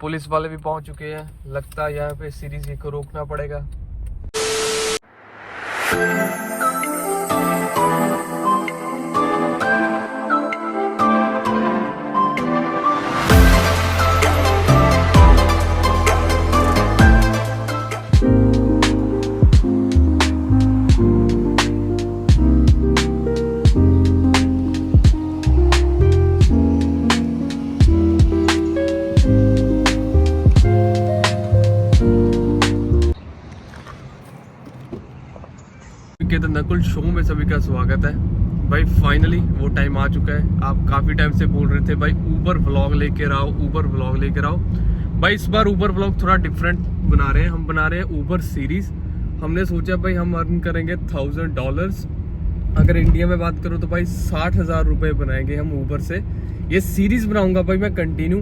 Police वाले भी पहुंच चुके हैं, लगता है यहाँ पे सीरीज को रोकना पड़ेगा। द नकुल शो में सभी का स्वागत है भाई। फाइनली वो टाइम आ चुका है। आप काफ़ी टाइम से बोल रहे थे भाई ऊबर व्लॉग लेकर आओ, ऊबर व्लॉग लेकर आओ। भाई इस बार ऊबर व्लॉग थोड़ा डिफरेंट बना रहे हैं। हम बना रहे हैं ऊबर सीरीज। हमने सोचा भाई हम अर्न करेंगे $1000। अगर इंडिया में बात करूँ तो भाई 60,000 रुपये बनाएंगे हम ऊबर से। ये सीरीज बनाऊंगा भाई मैं कंटिन्यू,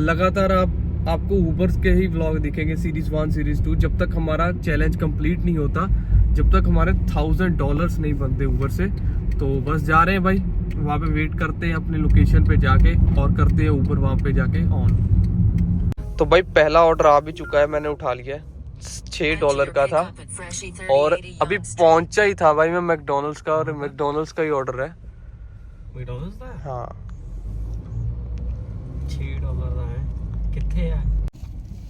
लगातार आपको ऊबर के ही व्लॉग दिखेंगे, सीरीज 1 सीरीज 2, जब तक हमारा चैलेंज कंप्लीट नहीं होता, जब तक हमारे $1000 नहीं बनते ऊबर से। तो बस जा रहे हैं भाई, वहाँ पे वेट करते हैं अपनी लोकेशन पे जाके और करते हैं ऊबर वहाँ पे जाके ऑन। तो भाई पहला ऑर्डर आ भी चुका है, मैंने उठा लिया है। $6 का था और अभी पहुंचा ही था भाई मैं मैकडोनल्ड्स का, और मैकडोनल्ड्स का ही ऑर्डर है। मैकडोनल्ड्स का? हाँ $6 का है। कितने है?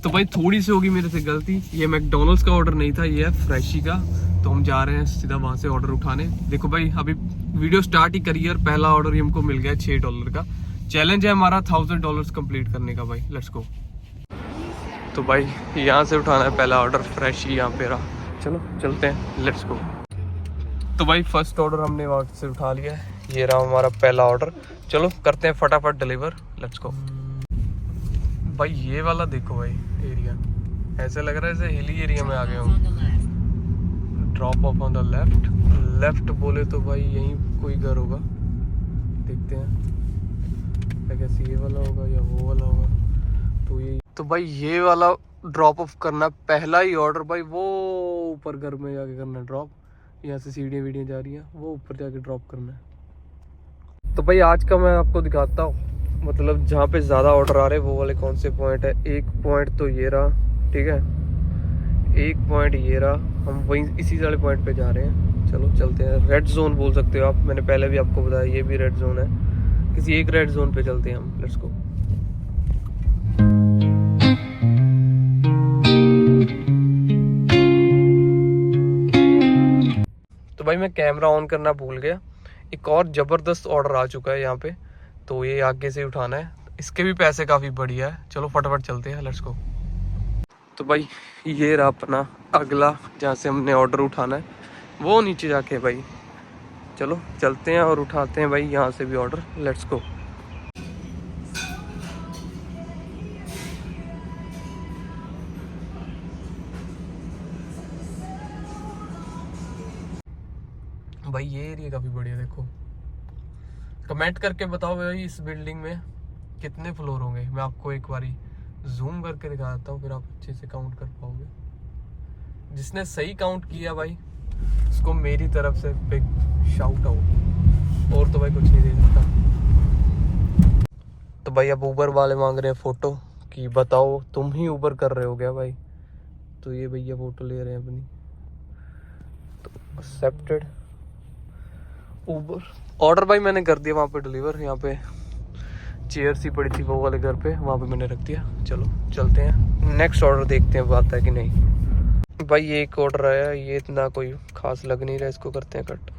तो भाई थोड़ी सी होगी मेरे से गलती, ये मैकडोनल्ड्स का ऑर्डर नहीं था, ये है फ्रेशी का। तो हम जा रहे हैं सीधा वहां से ऑर्डर उठाने। देखो भाई अभी वीडियो स्टार्ट ही करी है और पहला ऑर्डर ही हमको मिल गया $6 का। चैलेंज है हमारा $1000 कंप्लीट करने का भाई। Let's go. तो भाई यहाँ से उठाना है पहला ऑर्डर, फ्रेशी यहाँ पे रहा। चलो चलते हैं, लेट्स गो। तो भाई फर्स्ट ऑर्डर हमने वहाँ से उठा लिया है, ये रहा हमारा पहला ऑर्डर। चलो करते हैं फटाफट डिलीवर, लेट्स गो। भाई ये वाला देखो भाई एरिया, ऐसे लग रहा है जैसे हिली एरिया में आ गए हूँ। Drop of on the left. Left बोले तो भाई यहीं कोई घर होगा, देखते हैं कैसे ये वाला होगा या वो वाला होगा। तो ये तो भाई ये वाला ड्रॉप ऑफ करना, पहला ही ऑर्डर भाई। वो ऊपर घर में जाके करना ड्रॉप, यहाँ से सीढ़ियाँ जा रही हैं, वो ऊपर जाके ड्रॉप करना है। तो भाई आज का मैं आपको दिखाता हूँ, मतलब जहाँ पे ज़्यादा ऑर्डर आ रहे हैं वो वाले कौन से पॉइंट है। एक पॉइंट तो ये रहा, ठीक है, एक पॉइंट ये रहा। हम वहीं इसी वाले पॉइंट पे जा रहे हैं। चलो चलते हैं। रेड जोन बोल सकते हो आप, मैंने पहले भी आपको बताया ये भी रेड जोन है। किसी एक रेड जोन पे चलते हैं हम, लेट्स गो। तो भाई मैं कैमरा ऑन करना भूल गया, एक और ज़बरदस्त ऑर्डर आ चुका है यहाँ पे, तो ये आगे से उठाना है। इसके भी पैसे काफ़ी बढ़िया है। चलो फटाफट चलते हैं, लेट्स गो। तो भाई ये रहा अपना अगला, जहाँ से हमने ऑर्डर उठाना है, वो नीचे जाके भाई। चलो चलते हैं और उठाते हैं भाई यहाँ से भी ऑर्डर, लेट्स गो। भाई ये एरिया काफ़ी बढ़िया, देखो। कमेंट करके बताओ भाई इस बिल्डिंग में कितने फ्लोर होंगे। मैं आपको एक बारी जूम करके दिखा देता हूँ, फिर आप अच्छे से काउंट कर पाओगे। जिसने सही काउंट किया भाई उसको मेरी तरफ से बिग शाउट आउट। और तो भाई कुछ नहीं दे सकता। तो भाई अब ऊबर वाले मांग रहे हैं फ़ोटो कि बताओ तुम ही ऊबर कर रहे हो क्या भाई। तो ये भैया फ़ोटो ले रहे हैं अपनी। तो एक्सेप्टेड ऊबर ऑर्डर भाई मैंने कर दिया वहाँ पे डिलीवर। यहाँ पे चेयर सी पड़ी थी वो वाले घर पे, वहाँ पे मैंने रख दिया। चलो चलते हैं, नेक्स्ट ऑर्डर देखते हैं आता है कि नहीं। भाई ये एक ऑर्डर आया, ये इतना कोई खास लग नहीं रहा, इसको करते हैं कट।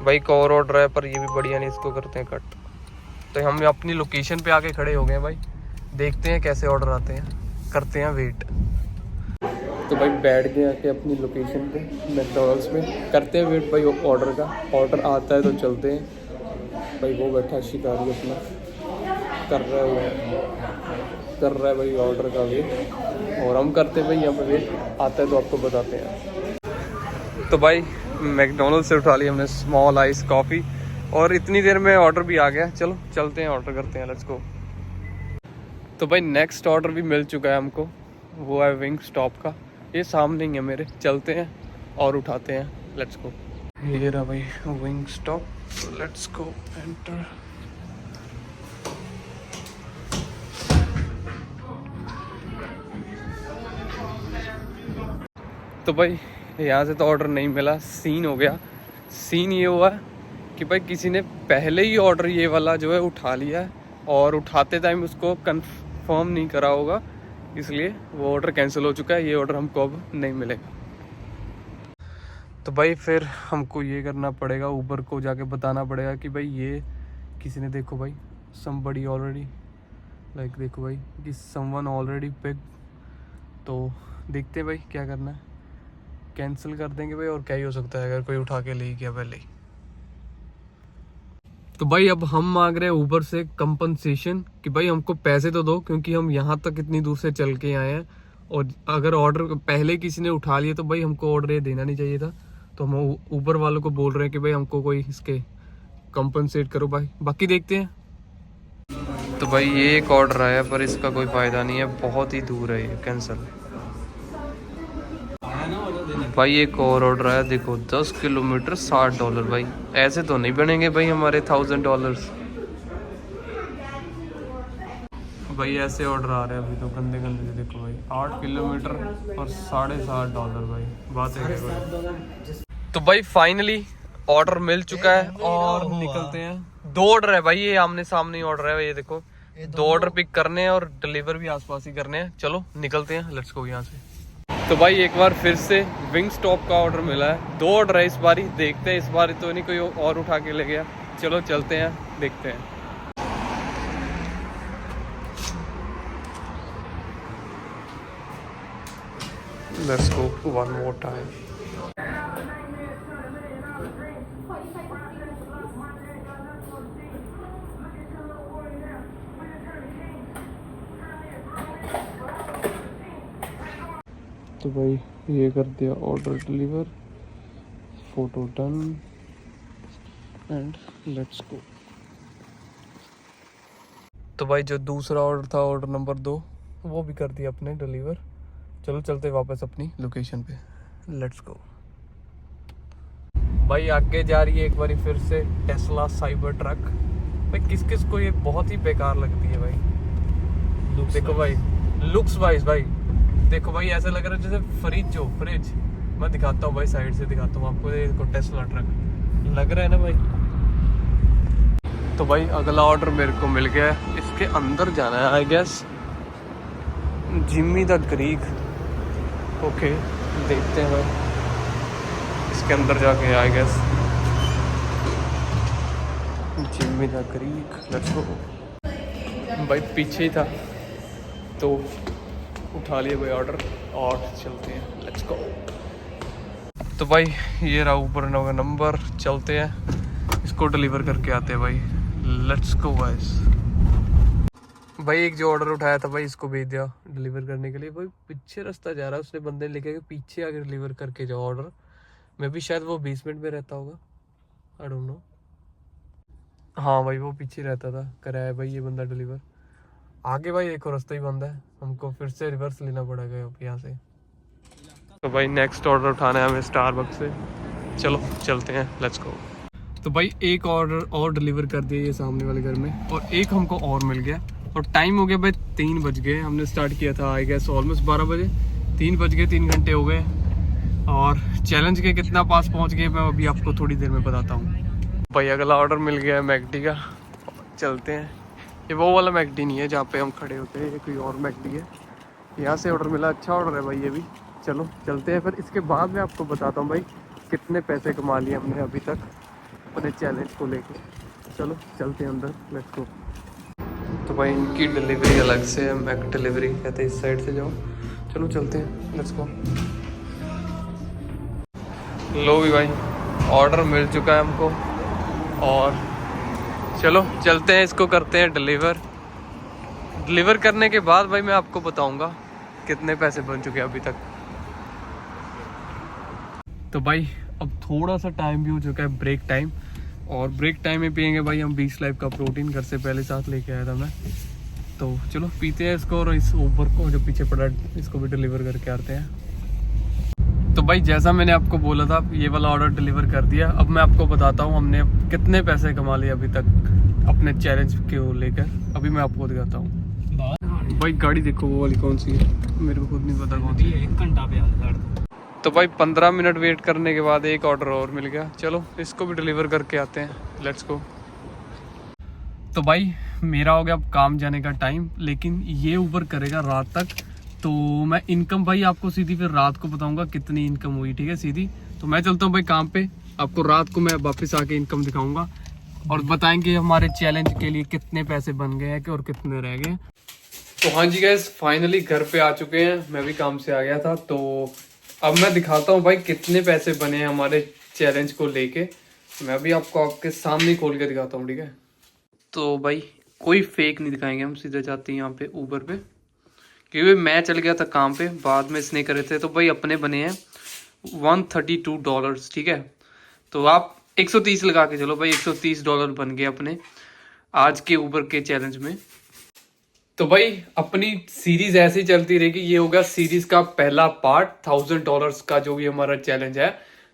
भाई एक और ऑर्डर है पर ये भी बढ़िया नहीं, इसको करते हैं कट। तो हम अपनी लोकेशन पे आके खड़े हो गए भाई, देखते हैं कैसे ऑर्डर आते हैं, करते हैं वेट। तो भाई बैठ गए आके अपनी लोकेशन पे मैकडॉनल्ड्स में, करते हैं वेट भाई ऑर्डर का। ऑर्डर आता है तो चलते हैं। भाई वो बैठा शिकारी अपना कर रहा है भाई ऑर्डर का वेट, और हम करते हैं भाई यहाँ पे वेट। आता है तो आपको बताते हैं। तो भाई मैकडॉनल्ड्स से उठा लिया हमने स्मॉल आइस कॉफ़ी, और इतनी देर में ऑर्डर भी आ गया। चलो चलते हैं, ऑर्डर करते हैं, लेट्स गो। तो भाई नेक्स्ट ऑर्डर भी मिल चुका है हमको, वो है विंग स्टॉप का। ये सामने ही है मेरे, चलते हैं और उठाते हैं, लेट्स गो। ये रहा भाई wing stop, let's go enter. तो भाई यहाँ से तो ऑर्डर नहीं मिला, सीन हो गया। सीन ये हुआ कि भाई किसी ने पहले ही ऑर्डर ये वाला जो है उठा लिया है और उठाते टाइम उसको कंफर्म नहीं करा होगा, इसलिए वो ऑर्डर कैंसिल हो चुका है। ये ऑर्डर हमको अब नहीं मिलेगा। तो भाई फिर हमको ये करना पड़ेगा, ऊबर को जाके बताना पड़ेगा कि भाई ये किसी ने, देखो भाई somebody already, लाइक देखो भाई कि someone already picked। तो देखते हैं भाई क्या करना है, कैंसिल कर देंगे भाई, और क्या ही हो सकता है अगर कोई उठा के ले गया पहले ही। तो भाई अब हम मांग रहे हैं ऊबर से कंपनसेशन कि भाई हमको पैसे तो दो, क्योंकि हम यहाँ तक इतनी दूर से चल के आए हैं, और अगर ऑर्डर पहले किसी ने उठा लिया तो भाई हमको ऑर्डर ये देना नहीं चाहिए था। तो हम ऊबर वालों को बोल रहे हैं कि भाई हमको कोई इसके कंपनसेट करो भाई, बाकी देखते हैं। तो भाई ये एक ऑर्डर आया पर इसका कोई फ़ायदा नहीं है, बहुत ही दूर है, ये कैंसिल। भाई एक और ऑर्डर आया, देखो 10 किलोमीटर $60। भाई ऐसे तो नहीं बनेंगे भाई हमारे $1000। भाई ऐसे ऑर्डर आ रहे हैं अभी तो गंदे गंदे, देखो भाई 8 किलोमीटर और $60 भाई, बात है भाई। तो भाई फाइनली ऑर्डर मिल चुका है और निकलते हैं। 2 ऑर्डर है भाई, ये आमने सामने ऑर्डर है, ये देखो 2 ऑर्डर पिक करने हैं और डिलीवर भी आसपास ही करने हैं। चलो निकलते हैं, लेट्स गो यहाँ से। तो भाई एक बार फिर से विंग स्टॉप का ऑर्डर मिला है। 2 ऑर्डर है इस बारी, देखते हैं इस बारी तो नहीं कोई और उठा के ले गया। चलो चलते हैं, देखते हैं। Let's go one more time. तो भाई ये कर दिया order deliver, photo done and let's go. तो भाई जो दूसरा ऑर्डर था, ऑर्डर नंबर 2, वो भी कर दिया अपने डिलीवर। चलो चलते वापस अपनी लोकेशन पे, लेट्स गो। भाई आगे जा रही है एक बार फिर से टेस्ला साइबर ट्रक। भाई किस किस को ये बहुत ही बेकार लगती है भाई। देखो भाई लुक्स वाइज भाई, देखो भाई ऐसा लग रहा है जैसे फ्रिज। मैं दिखाता हूँ भाई, साइड से दिखाता हूँ आपको, देखो टेस्ला ट्रक लग रहा है ना भाई। तो भाई अगला ऑर्डर मेरे को मिल गया है, इसके अंदर जाना है I guess, Jimmy the Greek. Okay देखते हैं भाई इसके अंदर जाके, I guess Jimmy the Greek, let's go. भाई पीछे ही था तो उठा लिए भाई ऑर्डर और चलते हैं, लेट्स गो। तो भाई ये रहा ऊपर नंबर, चलते हैं इसको डिलीवर करके आते हैं भाई, लेट्स गो गाइस। भाई एक जो ऑर्डर उठाया था भाई, इसको भेज दिया डिलीवर करने के लिए। भाई पीछे रास्ता जा रहा है, उसने बंदे लिखे कि पीछे आके डिलीवर करके जाओ ऑर्डर। मैं भी शायद वो बेसमेंट में रहता होगा, आई डोंट नो। हाँ भाई वो पीछे रहता था, कराया भाई ये बंदा डिलीवर। आगे भाई एक और रास्ता ही बंद है, हमको फिर से रिवर्स लेना पड़ेगा यहाँ से। तो भाई नेक्स्ट ऑर्डर उठाना है हमें स्टारबक्स से, चलो चलते हैं, लेट्स गो। तो भाई एक ऑर्डर और डिलीवर कर दिया ये सामने वाले घर में, और एक हमको और मिल गया। और टाइम हो गया भाई 3 बज गए, हमने स्टार्ट किया था आई गेस ऑलमोस्ट 12 बजे, 3 बज गए, 3 घंटे हो गए। और चैलेंज के कितना पास पहुँच गए मैं अभी आपको थोड़ी देर में बताता हूँ। भाई अगला ऑर्डर मिल गया है मैकडी का, चलते हैं। ये वो वाला मैकडी नहीं है जहाँ पे हम खड़े होते हैं, ये कोई और मैकडी है। यहाँ से ऑर्डर मिला, अच्छा ऑर्डर है भाई ये भी। चलो चलते हैं, फिर इसके बाद मैं आपको बताता हूँ भाई कितने पैसे कमा लिए हमने अभी तक अपने चैलेंज को लेके। चलो चलते हैं अंदर, लेट्स गो। तो भाई इनकी डिलीवरी अलग से है, मैक डिलीवरी कहते हैं, इस साइड से जाओ। चलो चलते हैं, लेट्स गो। लो भी भाई ऑर्डर मिल चुका है हमको, और चलो चलते हैं, इसको करते हैं डिलीवर करने के बाद भाई मैं आपको बताऊंगा कितने पैसे बन चुके हैं अभी तक। तो भाई अब थोड़ा सा टाइम भी हो चुका है, ब्रेक टाइम, और ब्रेक टाइम में पियेंगे भाई हम 20 लाइफ का प्रोटीन, घर से पहले साथ लेके आया था मैं। तो चलो पीते हैं इसको, और इस ऊपर को जो पीछे पड़ा इसको भी डिलीवर करके आते हैं। तो भाई जैसा मैंने आपको बोला था, ये वाला ऑर्डर डिलीवर कर दिया। अब मैं आपको बताता हूँ हमने कितने पैसे कमा लिए अभी तक अपने चैलेंज को लेकर, अभी मैं आपको दिखाता हूँ। भाई गाड़ी देखो वो वाली कौन सी है, मेरे को खुद नहीं पता कौन सी है। 1 घंटा पे। तो भाई 15 मिनट वेट करने के बाद एक ऑर्डर और मिल गया। चलो इसको भी डिलीवर करके आते हैं, लेट्स गो। तो भाई मेरा हो गया अब काम जाने का टाइम, लेकिन ये ऊबर करेगा रात तक। तो मैं इनकम भाई आपको सीधी फिर रात को बताऊंगा कितनी इनकम हुई, ठीक है सीधी। तो मैं चलता हूँ भाई काम पे, आपको रात को मैं वापस आके इनकम दिखाऊंगा और बताएंगे हमारे चैलेंज के लिए कितने पैसे बन गए हैं और कितने रह गए। तो हाँ जी गाइस, फाइनली घर पे आ चुके हैं, मैं भी काम से आ गया था। तो अब मैं दिखाता हूँ भाई कितने पैसे बने हैं हमारे चैलेंज को लेके। मैं भी आपको आपके सामने ही खोल के दिखाता हूँ, ठीक है। तो भाई कोई फेक नहीं दिखाएंगे, हम सीधे जाते हैं यहाँ पे ऊबर पे, क्योंकि मैं चल गया था काम पे, बाद में इसने करे थे। तो भाई अपने बने हैं $132, ठीक है। तो आप 130 लगा के चलो भाई, $130 बन गए अपने आज के ऊबर के चैलेंज में। तो भाई अपनी सीरीज ऐसे ही चलती रहेगी। ये होगा सीरीज का पहला पार्ट, $1000 का जो भी हमारा चैलेंज है।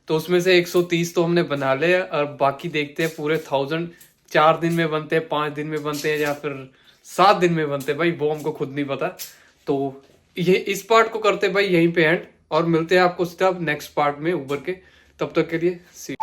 तो उसमें से 130 तो हमने बना ले और बाकी देखते हैं पूरे 1000 4 दिन में बनते हैं, 5 दिन में बनते हैं या फिर 7 दिन में बनते हैं भाई, वो हमको खुद नहीं पता। तो ये इस पार्ट को करते भाई यहीं पे एंड, और मिलते हैं आपको सिर्फ नेक्स्ट पार्ट में ऊबर के। तब तक के लिए सी।